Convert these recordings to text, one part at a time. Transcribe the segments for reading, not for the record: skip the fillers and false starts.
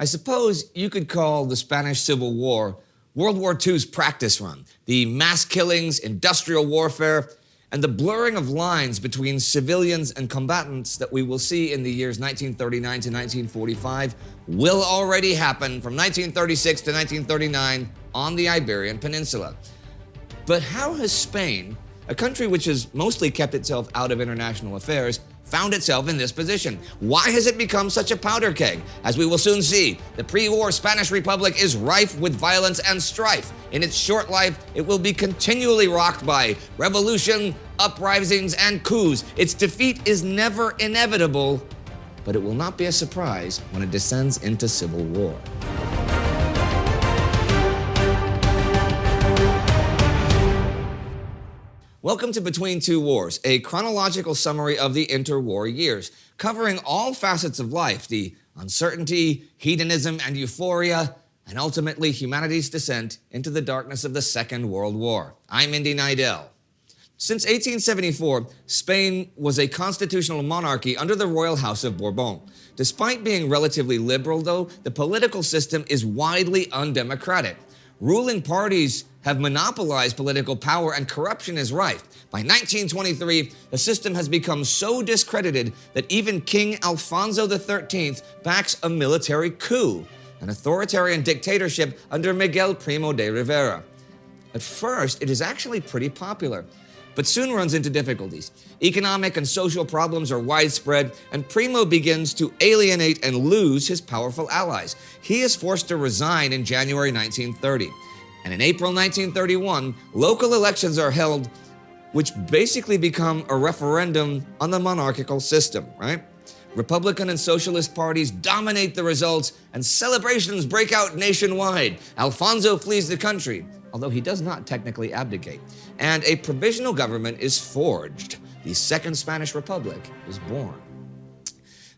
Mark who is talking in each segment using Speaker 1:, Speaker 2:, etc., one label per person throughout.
Speaker 1: I suppose you could call the Spanish Civil War World War II's practice run. The mass killings, industrial warfare, and the blurring of lines between civilians and combatants that we will see in the years 1939 to 1945 will already happen from 1936 to 1939 on the Iberian Peninsula. But how has Spain, a country which has mostly kept itself out of international affairs, found itself in this position? Why has it become such a powder keg? As we will soon see, the pre-war Spanish Republic is rife with violence and strife. In its short life, it will be continually rocked by revolution, uprisings, and coups. Its defeat is never inevitable, but it will not be a surprise when it descends into civil war. Welcome to Between Two Wars, a chronological summary of the interwar years, covering all facets of life, the uncertainty, hedonism, and euphoria, and ultimately humanity's descent into the darkness of the Second World War. I'm Indy Neidell. Since 1874, Spain was a constitutional monarchy under the royal house of Bourbon. Despite being relatively liberal, though, the political system is widely undemocratic. Ruling parties have monopolized political power and corruption is rife. By 1923, the system has become so discredited that even King Alfonso XIII backs a military coup, an authoritarian dictatorship under Miguel Primo de Rivera. At first, it is actually pretty popular, but soon runs into difficulties. Economic and social problems are widespread, and Primo begins to alienate and lose his powerful allies. He is forced to resign in January 1930. And in April 1931, local elections are held, which basically become a referendum on the monarchical system, right? Republican and socialist parties dominate the results, and celebrations break out nationwide. Alfonso flees the country, although he does not technically abdicate, and a provisional government is forged. The Second Spanish Republic is born.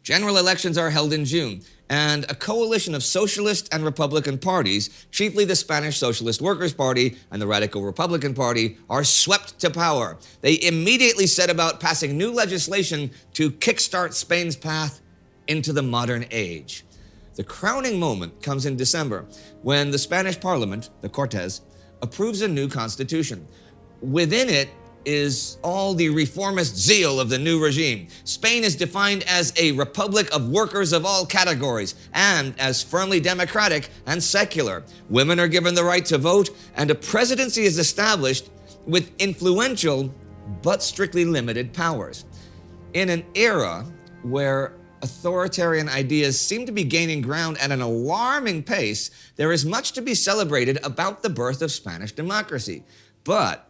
Speaker 1: General elections are held in June, and a coalition of socialist and Republican parties, chiefly the Spanish Socialist Workers' Party and the Radical Republican Party, are swept to power. They immediately set about passing new legislation to kickstart Spain's path into the modern age. The crowning moment comes in December, when the Spanish Parliament, the Cortes, approves a new constitution. Within it is all the reformist zeal of the new regime. Spain is defined as a republic of workers of all categories and as firmly democratic and secular. Women are given the right to vote, and a presidency is established with influential but strictly limited powers. In an era where authoritarian ideas seem to be gaining ground at an alarming pace, there is much to be celebrated about the birth of Spanish democracy. But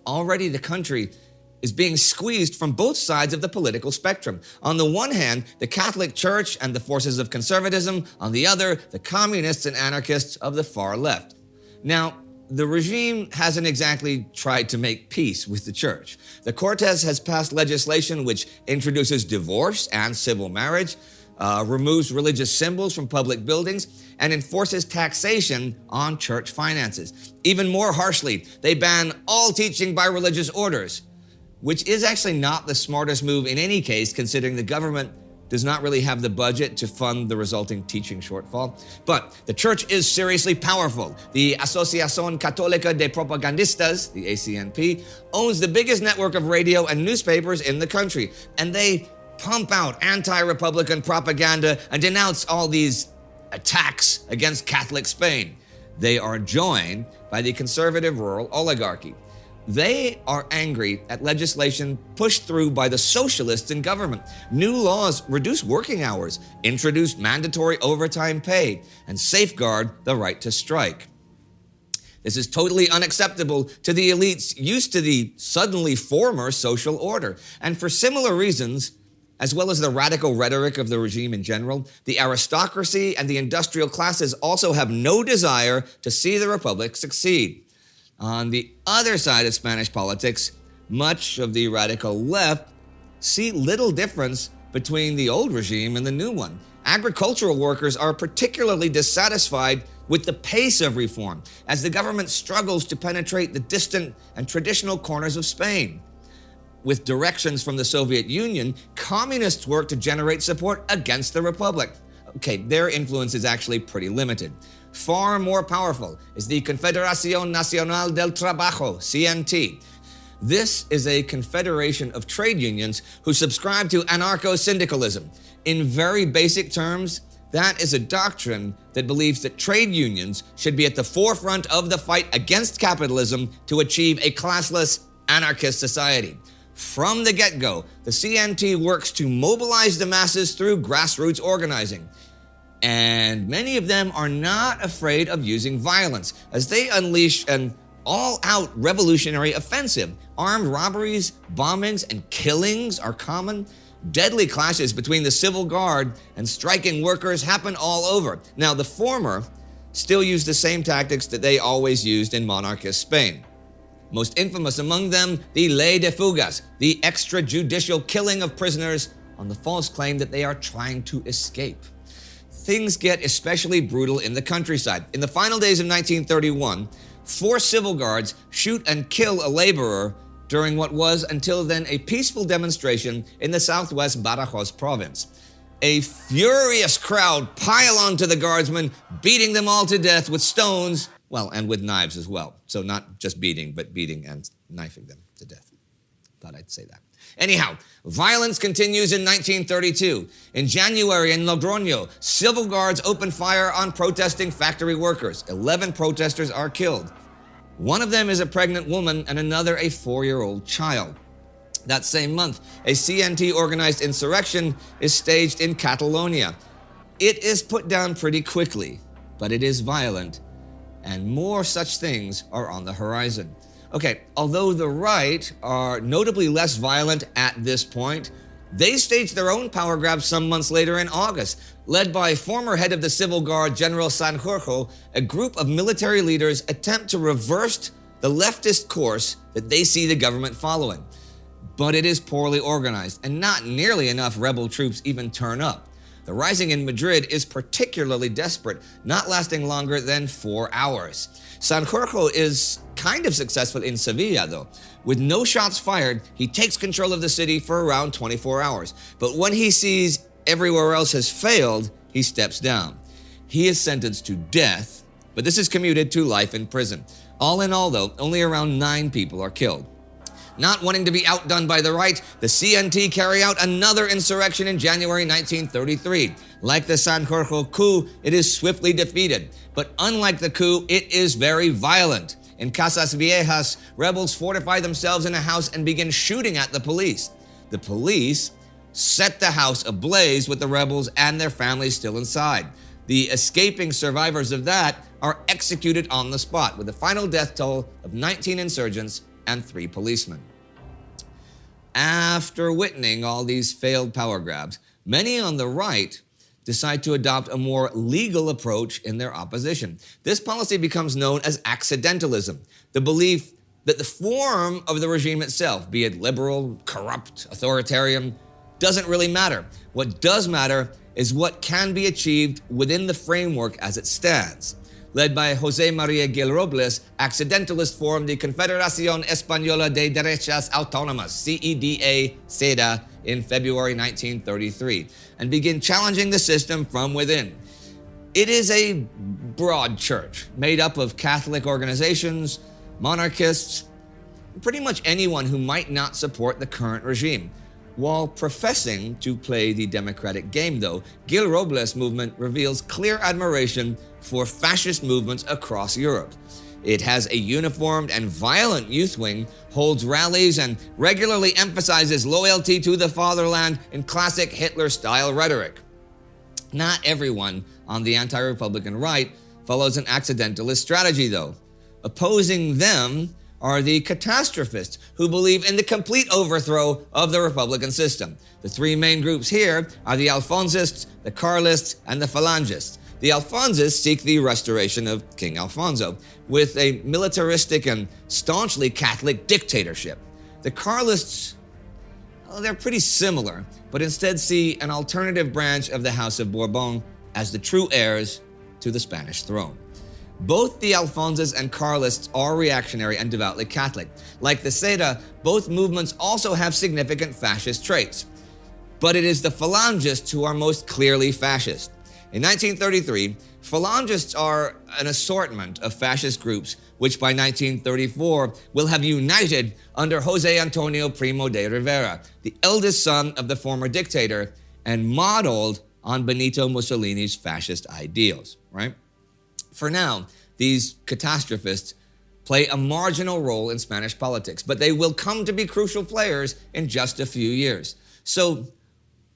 Speaker 1: already the country is being squeezed from both sides of the political spectrum. On the one hand, the Catholic Church and the forces of conservatism. On the other, the communists and anarchists of the far left. Now, the regime hasn't exactly tried to make peace with the church. The Cortes has passed legislation which introduces divorce and civil marriage, removes religious symbols from public buildings, and enforces taxation on church finances. Even more harshly, they ban all teaching by religious orders, which is actually not the smartest move in any case, considering the government does not really have the budget to fund the resulting teaching shortfall. But the church is seriously powerful. The Asociación Católica de Propagandistas, the ACNP, owns the biggest network of radio and newspapers in the country, and they pump out anti-Republican propaganda and denounce all these attacks against Catholic Spain. They are joined by the conservative rural oligarchy. They are angry at legislation pushed through by the socialists in government. New laws reduce working hours, introduce mandatory overtime pay, and safeguard the right to strike. This is totally unacceptable to the elites used to the suddenly former social order. And for similar reasons, as well as the radical rhetoric of the regime in general, the aristocracy and the industrial classes also have no desire to see the republic succeed. On the other side of Spanish politics, much of the radical left see little difference between the old regime and the new one. Agricultural workers are particularly dissatisfied with the pace of reform, as the government struggles to penetrate the distant and traditional corners of Spain. With directions from the Soviet Union, communists work to generate support against the republic. okay, their influence is actually pretty limited. Far more powerful is the Confederación Nacional del Trabajo, CNT. This is a confederation of trade unions who subscribe to anarcho-syndicalism. In very basic terms, that is a doctrine that believes that trade unions should be at the forefront of the fight against capitalism to achieve a classless, anarchist society. From the get-go, the CNT works to mobilize the masses through grassroots organizing. And many of them are not afraid of using violence, as they unleash an all-out revolutionary offensive. Armed robberies, bombings, and killings are common. Deadly clashes between the civil guard and striking workers happen all over. Now, the former still use the same tactics that they always used in monarchist Spain. Most infamous among them, the ley de fugas, the extrajudicial killing of prisoners on the false claim that they are trying to escape. Things get especially brutal in the countryside. In the final days of 1931, 4 civil guards shoot and kill a laborer during what was until then a peaceful demonstration in the southwest Badajoz province. A furious crowd pile onto the guardsmen, beating them all to death with stones, well, and with knives as well. So not just beating, but beating and knifing them to death. Thought I'd say that. Anyhow, violence continues in 1932. In January in Logroño, civil guards open fire on protesting factory workers. 11 protesters are killed. One of them is a pregnant woman and another a 4-year-old child. That same month, a CNT-organized insurrection is staged in Catalonia. It is put down pretty quickly, but it is violent, and more such things are on the horizon. Okay, although the right are notably less violent at this point, they staged their own power grab some months later in August. Led by former head of the Civil Guard, General Sanjurjo, a group of military leaders attempt to reverse the leftist course that they see the government following. But it is poorly organized, and not nearly enough rebel troops even turn up. The rising in Madrid is particularly desperate, not lasting longer than 4 hours. Sanjurjo is kind of successful in Sevilla, though. With no shots fired, he takes control of the city for around 24 hours. But when he sees everywhere else has failed, he steps down. He is sentenced to death, but this is commuted to life in prison. All in all, though, only around 9 people are killed. Not wanting to be outdone by the right, the CNT carry out another insurrection in January 1933. Like the Sanjurjo coup, it is swiftly defeated. But unlike the coup, it is very violent. In Casas Viejas, rebels fortify themselves in a house and begin shooting at the police. The police set the house ablaze with the rebels and their families still inside. The escaping survivors of that are executed on the spot, with a final death toll of 19 insurgents and 3 policemen. After witnessing all these failed power grabs, many on the right decide to adopt a more legal approach in their opposition. This policy becomes known as accidentalism, the belief that the form of the regime itself, be it liberal, corrupt, authoritarian, doesn't really matter. What does matter is what can be achieved within the framework as it stands. Led by José María Gil Robles, accidentalists formed the Confederación Española de Derechas Autónomas, CEDA, in February 1933, and begin challenging the system from within. It is a broad church made up of Catholic organizations, monarchists, pretty much anyone who might not support the current regime. While professing to play the democratic game, though, Gil Robles' movement reveals clear admiration for fascist movements across Europe. It has a uniformed and violent youth wing, holds rallies, and regularly emphasizes loyalty to the fatherland in classic Hitler-style rhetoric. Not everyone on the anti-republican right follows an accidentalist strategy, though. Opposing them are the catastrophists who believe in the complete overthrow of the republican system. The 3 main groups here are the Alfonsists, the Carlists, and the Phalangists. The Alfonsists seek the restoration of King Alfonso with a militaristic and staunchly Catholic dictatorship. The Carlists, well, they're pretty similar, but instead see an alternative branch of the House of Bourbon as the true heirs to the Spanish throne. Both the Alfonsists and Carlists are reactionary and devoutly Catholic. Like the CEDA, both movements also have significant fascist traits. But it is the Phalangists who are most clearly fascist. In 1933, Phalangists are an assortment of fascist groups which by 1934 will have united under José Antonio Primo de Rivera, the eldest son of the former dictator, and modeled on Benito Mussolini's fascist ideals, right? For now, these catastrophists play a marginal role in Spanish politics, but they will come to be crucial players in just a few years. So,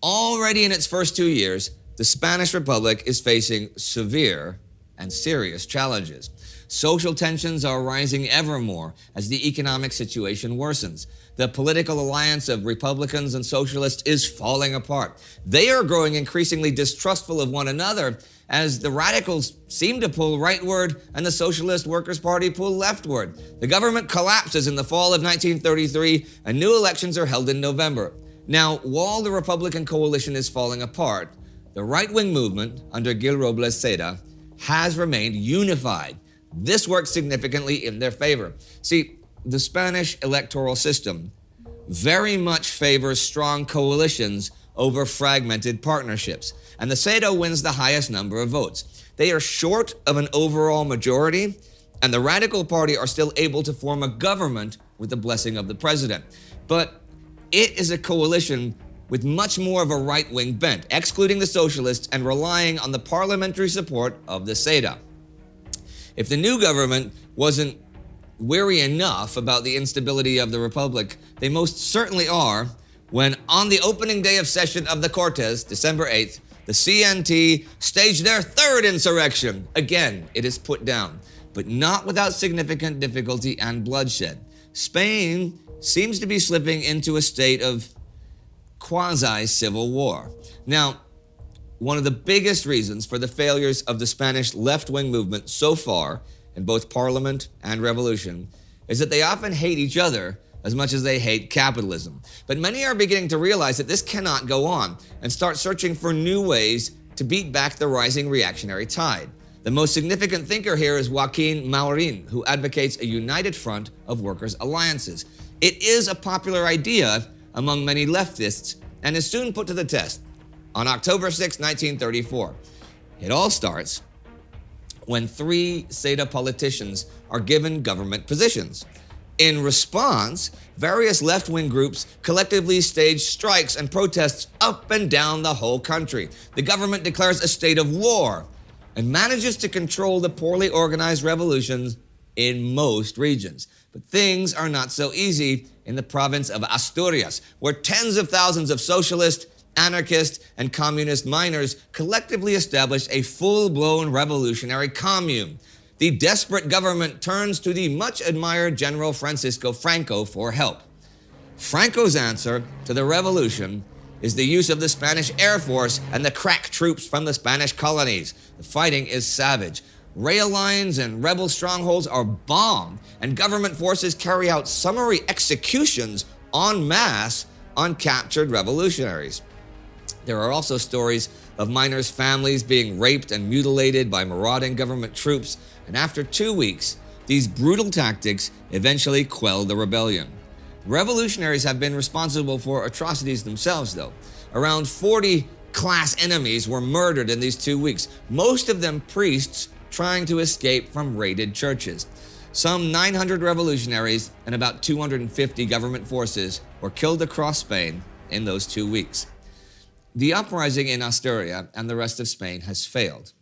Speaker 1: already in its first 2 years, the Spanish Republic is facing severe and serious challenges. Social tensions are rising ever more as the economic situation worsens. The political alliance of Republicans and Socialists is falling apart. They are growing increasingly distrustful of one another as the radicals seem to pull rightward and the Socialist Workers' Party pull leftward. The government collapses in the fall of 1933 and new elections are held in November. Now, while the Republican coalition is falling apart, the right-wing movement under Gil Robles Seda has remained unified. This works significantly in their favor. See, the Spanish electoral system very much favors strong coalitions over fragmented partnerships, and the Seda wins the highest number of votes. They are short of an overall majority, and the Radical Party are still able to form a government with the blessing of the president. But it is a coalition with much more of a right-wing bent, excluding the socialists and relying on the parliamentary support of the Seda. If the new government wasn't weary enough about the instability of the Republic, they most certainly are when, on the opening day of session of the Cortes, December 8th, the CNT staged their third insurrection. Again, it is put down, but not without significant difficulty and bloodshed. Spain seems to be slipping into a state of quasi-civil war. Now, one of the biggest reasons for the failures of the Spanish left-wing movement so far, in both parliament and revolution, is that they often hate each other as much as they hate capitalism. But many are beginning to realize that this cannot go on and start searching for new ways to beat back the rising reactionary tide. The most significant thinker here is Joaquin Maurin, who advocates a united front of workers' alliances. It is a popular idea among many leftists and is soon put to the test on October 6, 1934. It all starts when 3 Seda politicians are given government positions. In response, various left-wing groups collectively stage strikes and protests up and down the whole country. The government declares a state of war and manages to control the poorly organized revolutions in most regions. But things are not so easy in the province of Asturias, where tens of thousands of socialist, anarchist, and communist miners collectively established a full-blown revolutionary commune. The desperate government turns to the much-admired General Francisco Franco for help. Franco's answer to the revolution is the use of the Spanish Air Force and the crack troops from the Spanish colonies. The fighting is savage. Rail lines and rebel strongholds are bombed, and government forces carry out summary executions en masse on captured revolutionaries. There are also stories of miners' families being raped and mutilated by marauding government troops, and after 2 weeks, these brutal tactics eventually quelled the rebellion. Revolutionaries have been responsible for atrocities themselves, though. Around 40 class enemies were murdered in these 2 weeks, most of them priests trying to escape from raided churches. Some 900 revolutionaries and about 250 government forces were killed across Spain in those 2 weeks. The uprising in Asturias and the rest of Spain has failed,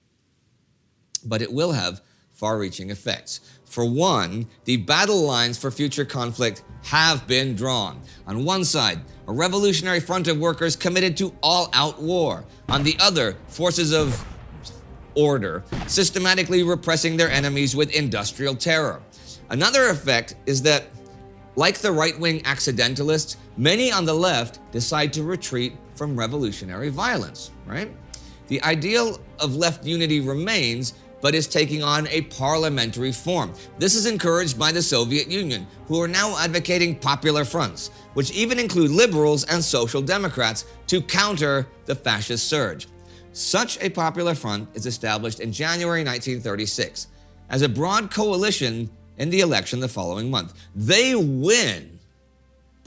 Speaker 1: but it will have far-reaching effects. For one, the battle lines for future conflict have been drawn. On one side, a revolutionary front of workers committed to all-out war. On the other, forces of order, systematically repressing their enemies with industrial terror. Another effect is that, like the right-wing accidentalists, many on the left decide to retreat from revolutionary violence, right? The ideal of left unity remains, but is taking on a parliamentary form. This is encouraged by the Soviet Union, who are now advocating popular fronts, which even include liberals and social democrats, to counter the fascist surge. Such a popular front is established in January 1936 as a broad coalition in the election the following month. They win,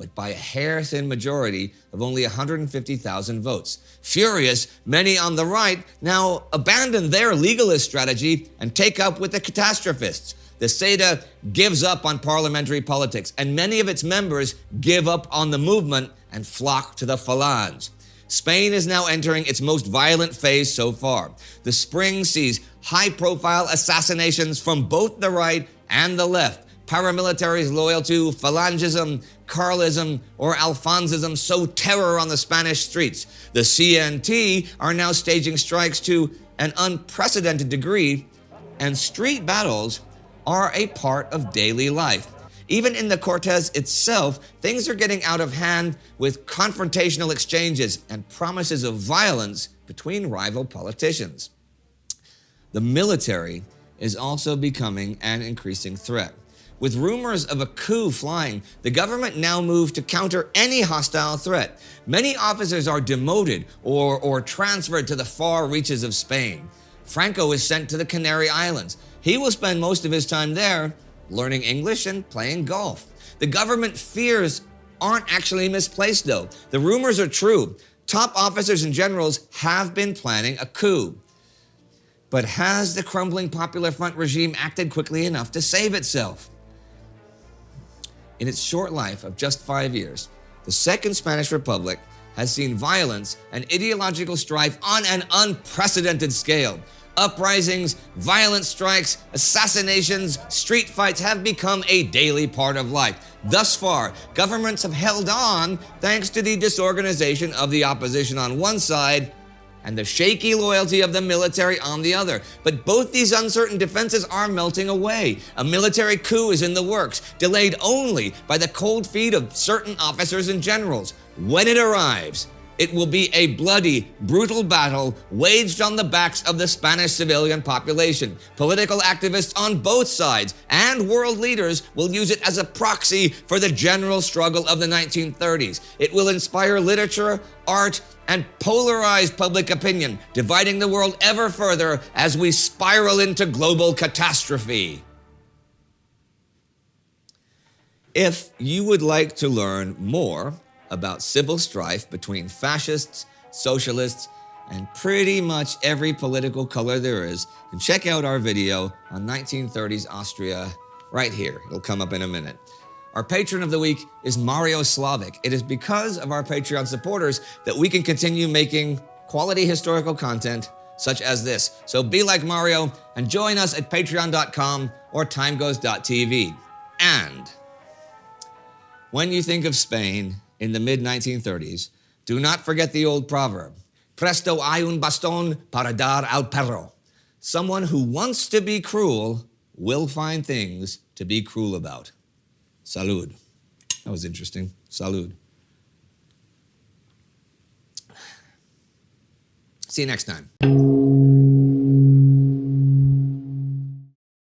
Speaker 1: but by a hair-thin majority of only 150,000 votes. Furious, many on the right now abandon their legalist strategy and take up with the catastrophists. The Seda gives up on parliamentary politics, and many of its members give up on the movement and flock to the Falange. Spain is now entering its most violent phase so far. The spring sees high-profile assassinations from both the right and the left. Paramilitaries loyal to Falangism, Carlism, or Alfonsism sow terror on the Spanish streets. The CNT are now staging strikes to an unprecedented degree, and street battles are a part of daily life. Even in the Cortes itself, things are getting out of hand with confrontational exchanges and promises of violence between rival politicians. The military is also becoming an increasing threat. With rumors of a coup flying, the government now moved to counter any hostile threat. Many officers are demoted or transferred to the far reaches of Spain. Franco is sent to the Canary Islands. He will spend most of his time there learning English and playing golf. The government fears aren't actually misplaced, though. The rumors are true. Top officers and generals have been planning a coup. But has the crumbling Popular Front regime acted quickly enough to save itself? In its short life of just 5 years, the Second Spanish Republic has seen violence and ideological strife on an unprecedented scale. Uprisings, violent strikes, assassinations, street fights have become a daily part of life. Thus far, governments have held on thanks to the disorganization of the opposition on one side and the shaky loyalty of the military on the other. But both these uncertain defenses are melting away. A military coup is in the works, delayed only by the cold feet of certain officers and generals. When it arrives, it will be a bloody, brutal battle waged on the backs of the Spanish civilian population. Political activists on both sides and world leaders will use it as a proxy for the general struggle of the 1930s. It will inspire literature, art, and polarize public opinion, dividing the world ever further as we spiral into global catastrophe. If you would like to learn more about civil strife between fascists, socialists, and pretty much every political color there is, then check out our video on 1930s Austria right here. It'll come up in a minute. Our patron of the week is Mario Slavic. It is because of our Patreon supporters that we can continue making quality historical content such as this. So be like Mario and join us at patreon.com or timeghost.tv. And when you think of Spain in the mid-1930s, do not forget the old proverb, presto hay un bastón para dar al perro. Someone who wants to be cruel will find things to be cruel about. Salud. That was interesting. Salud. See you next time.